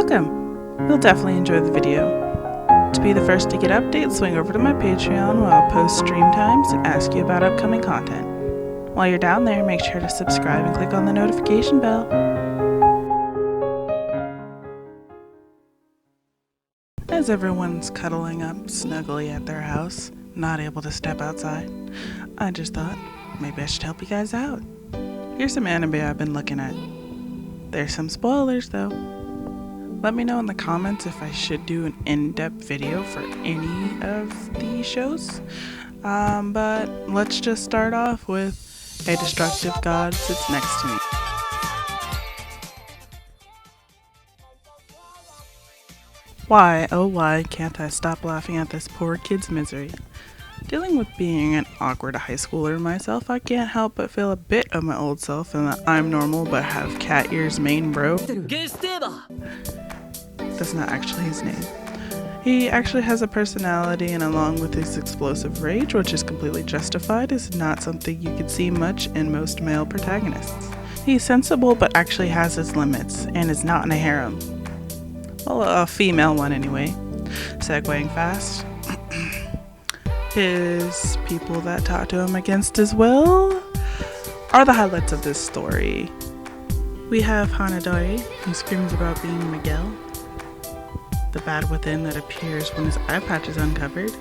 Welcome! You'll definitely enjoy the video. To be the first to get updates, swing over to my Patreon where I'll post stream times and ask you about upcoming content. While you're down there, make sure to subscribe and click on the notification bell. As everyone's cuddling up snugly at their house, not able to step outside, I just thought maybe I should help you guys out. Here's some anime I've been looking at. There's some spoilers though. Let me know in the comments if I should do an in-depth video for any of these shows. But let's just start off with A Destructive God Sits Next to Me. Why, oh why, can't I stop laughing at this poor kid's misery? Dealing with being an awkward high schooler myself, I can't help but feel a bit of my old self and that I'm normal but have cat ears main bro. That's not actually his name. He actually has a personality, and along with his explosive rage, which is completely justified, is not something you could see much in most male protagonists. He's sensible but actually has his limits and is not in a harem. Well, a female one anyway. Segueing fast. His people that talk to him against his will are the highlights of this story. We have Hanadori, who screams about being Miguel, the bad within that appears when his eye patch is uncovered.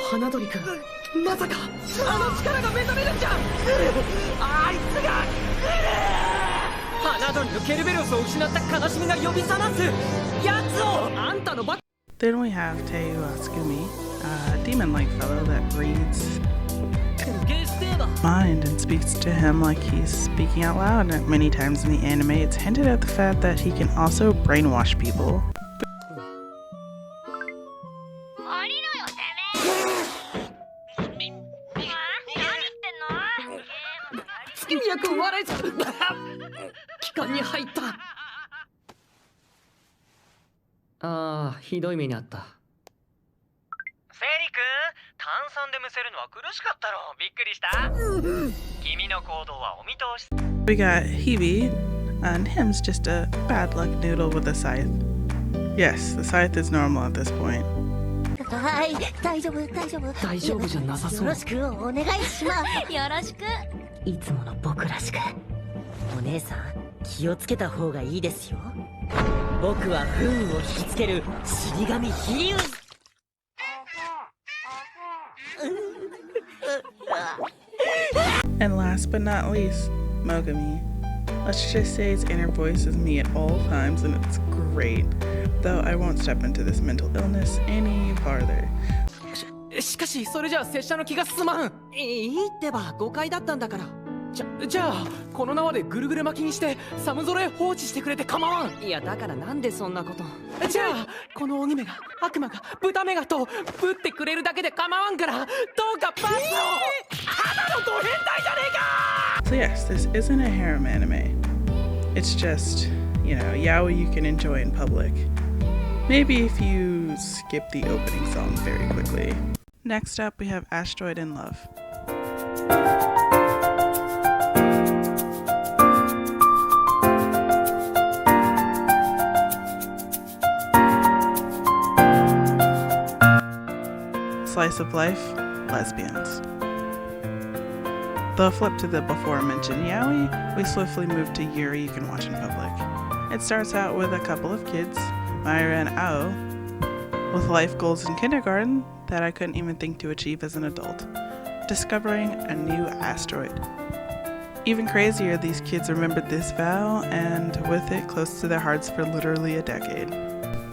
Hanadori-kun, masaka, ano chikara ga metameru jan! Aitsu ga kuru! Hanadori no Kerberos o ushinatta kanashimi ga yobisanasu! Yatsu o anta no bak. Then we have Teiu Asukumi, a demon-like fellow that reads mind and speaks to him like he's speaking out loud. And many times in the anime, it's hinted at the fact that he can also brainwash people. Ah, ひどい目にあった。セリ君、炭酸でむせるのは苦しかったろ。びっくりした。君の行動はお見通し。We got Hibi, and him's just a bad luck noodle with a scythe. Yes, the scythe is normal at this point. はい、大丈夫大丈夫じゃなさそう。よろしくお願いします。よろしく。いつもの僕らしく。お姉さん、気をつけた方がいいですよ。僕は不運を引きつける死神ヒリウス。And last but not least, Mogami. Let's just say his inner voice is me at all times, and it's great. Though I won't step into this mental illness any farther. しかしそれじゃあ拙者の気が進まん。いいってば誤解だったんだから。じゃあこの縄でぐるぐる巻きにして寒空へ放置してくれて構わん。いやだからなんでそんなこと。じゃあこの鬼目が悪魔が豚目がとぶってくれるだけで構わんから、どうかパスを。ただのド変態じゃねえか。 So yes, this isn't a harem anime. It's just, yaoi you can enjoy in public. Maybe if you skip the opening song very quickly. Next up we have Asteroid in Love. Slice of life, lesbians. The flip to the before mentioned yaoi, we swiftly move to Yuri you can watch in public. It starts out with a couple of kids, Myra and Ao, with life goals in kindergarten that I couldn't even think to achieve as an adult, discovering a new asteroid. Even crazier, these kids remembered this vow and with it close to their hearts for literally a decade.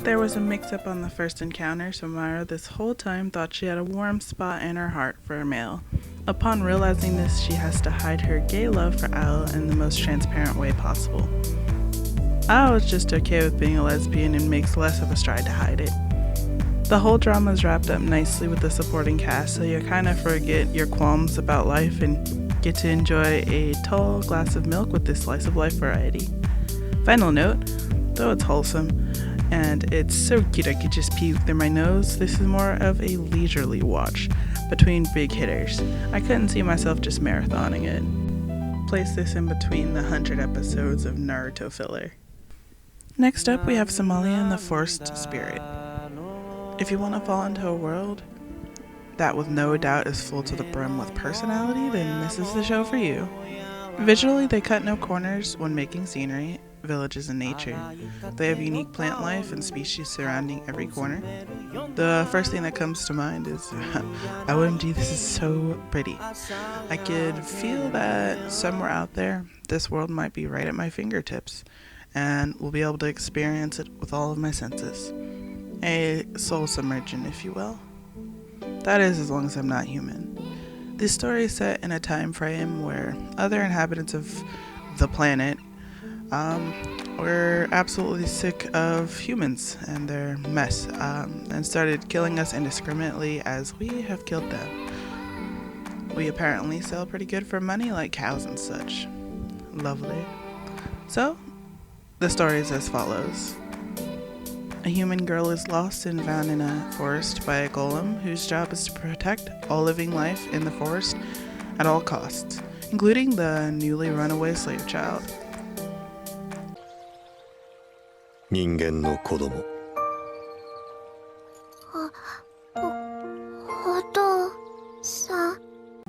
There was a mix-up on the first encounter, so Myra this whole time thought she had a warm spot in her heart for a male. Upon realizing this, she has to hide her gay love for Ao in the most transparent way possible. Ao is just okay with being a lesbian and makes less of a stride to hide it. The whole drama is wrapped up nicely with the supporting cast, so you kind of forget your qualms about life and get to enjoy a tall glass of milk with this slice of life variety. Final note, though it's wholesome, and it's so cute I could just pee through my nose, this is more of a leisurely watch between big hitters. I couldn't see myself just marathoning it. place this in between the 100 episodes of Naruto filler. Next up, we have Somalia and the Forest Spirit. If you want to fall into a world that with no doubt is full to the brim with personality, then this is the show for you. Visually, they cut no corners when making scenery, villages, and nature. They have unique plant life and species surrounding every corner. The first thing that comes to mind is, OMG, this is so pretty. I could feel that somewhere out there, this world might be right at my fingertips, and will be able to experience it with all of my senses. A soul submersion, if you will. That is, as long as I'm not human. This story is set in a time frame where other inhabitants of the planet were absolutely sick of humans and their mess, and started killing us indiscriminately as we have killed them. We apparently sell pretty good for money, like cows and such. Lovely. So, the story is as follows. A human girl is lost and found in a forest by a golem whose job is to protect all living life in the forest at all costs, including the newly runaway slave child. 人間の子供。お父さん。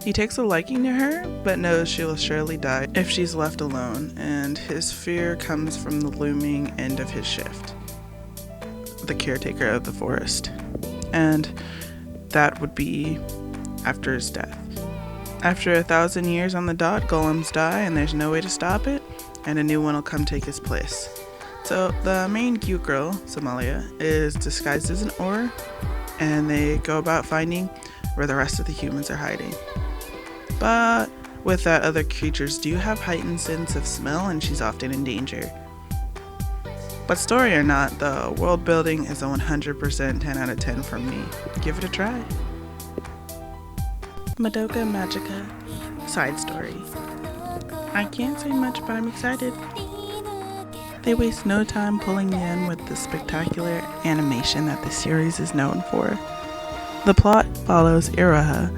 He takes a liking to her, but knows she will surely die if she's left alone, and his fear comes from the looming end of his shift. The caretaker of the forest, and that would be after his death. After 1,000 years on the dot, golems die and there's no way to stop it, and a new one will come take his place. So the main cute girl, Somalia, is disguised as an Or, and they go about finding where the rest of the humans are hiding. But with that, other creatures do have heightened sense of smell, and she's often in danger. But story or not, the world building is a 100% 10 out of 10 from me. Give it a try. Madoka Magica side story. I can't say much, but I'm excited. They waste no time pulling you in with the spectacular animation that the series is known for. The plot follows Iroha,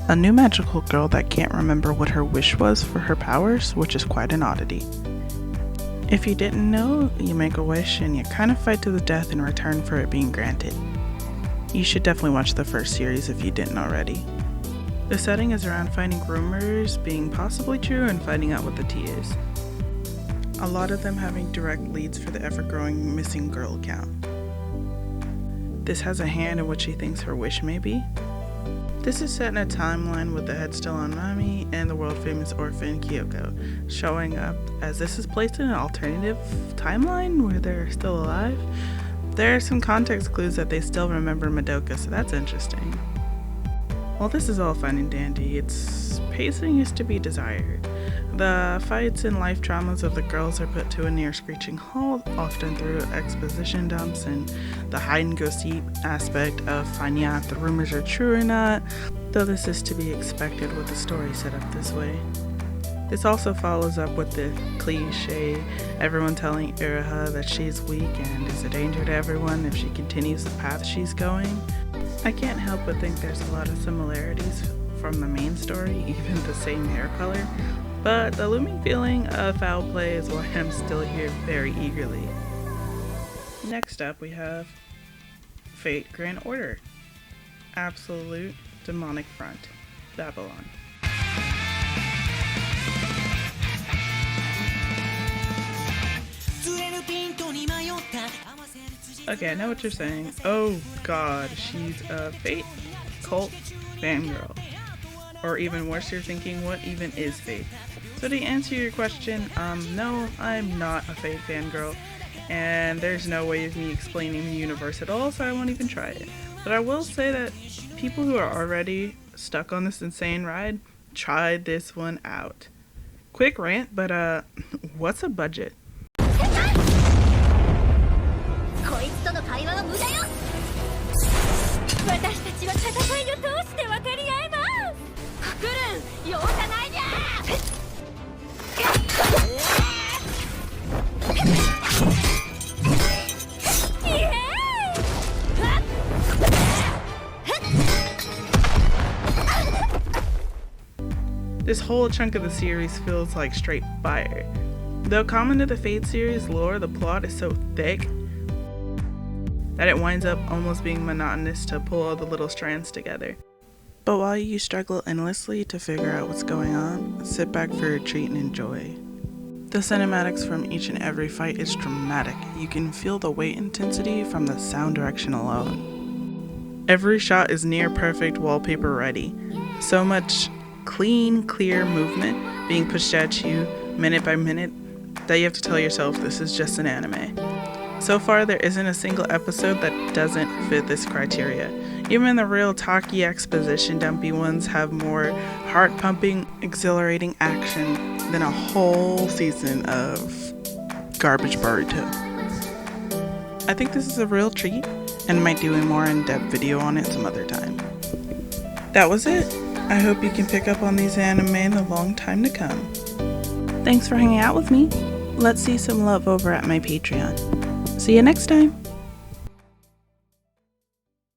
a new magical girl that can't remember what her wish was for her powers, which is quite an oddity. If you didn't know, you make a wish and you kind of fight to the death in return for it being granted. You should definitely watch the first series if you didn't already. The setting is around finding rumors being possibly true and finding out what the tea is. A lot of them having direct leads for the ever-growing missing girl count. This has a hand in what she thinks her wish may be. This is set in a timeline with the head still on Nami and the world-famous orphan Kyoko showing up, as this is placed in an alternative timeline where they're still alive. There are some context clues that they still remember Madoka, so that's interesting. While this is all fine and dandy, its pacing is to be desired. The fights and life traumas of the girls are put to a near screeching halt, often through exposition dumps and the hide-and-go-seek aspect of finding out if the rumors are true or not, though this is to be expected with the story set up this way. This also follows up with the cliche, everyone telling Iroha that she's weak and is a danger to everyone if she continues the path she's going. I can't help but think there's a lot of similarities from the main story, even the same hair color, but the looming feeling of foul play is why I'm still here very eagerly. Next up we have Fate Grand Order. Absolute Demonic Front, Babylon. Okay, I know what you're saying. Oh god, she's a Fate cult fangirl. Or even worse, you're thinking, what even is Fate? So to answer your question, no, I'm not a Fate fangirl, and there's no way of me explaining the universe at all, so I won't even try it. But I will say that people who are already stuck on this insane ride, try this one out. Quick rant, but what's a budget? こいつとの会話は無駄よ。私たちは戦いを通して分かり合えます。クルン、容赦ないにゃ。This whole chunk of the series feels like straight fire. Though common to the Fate series lore, the plot is so thick that it winds up almost being monotonous to pull all the little strands together. But while you struggle endlessly to figure out what's going on, sit back for a treat and enjoy. The cinematics from each and every fight is dramatic. You can feel the weight intensity from the sound direction alone. Every shot is near perfect wallpaper ready. So much clean, clear movement being pushed at you minute by minute that you have to tell yourself this is just an anime. So far, there isn't a single episode that doesn't fit this criteria. Even the real talky exposition dumpy ones have more heart-pumping, exhilarating action than a whole season of garbage Boruto. I think this is a real treat and might do a more in-depth video on it some other time. That was it. I hope you can pick up on these anime in the long time to come. Thanks for hanging out with me. Let's see some love over at my Patreon. See you next time.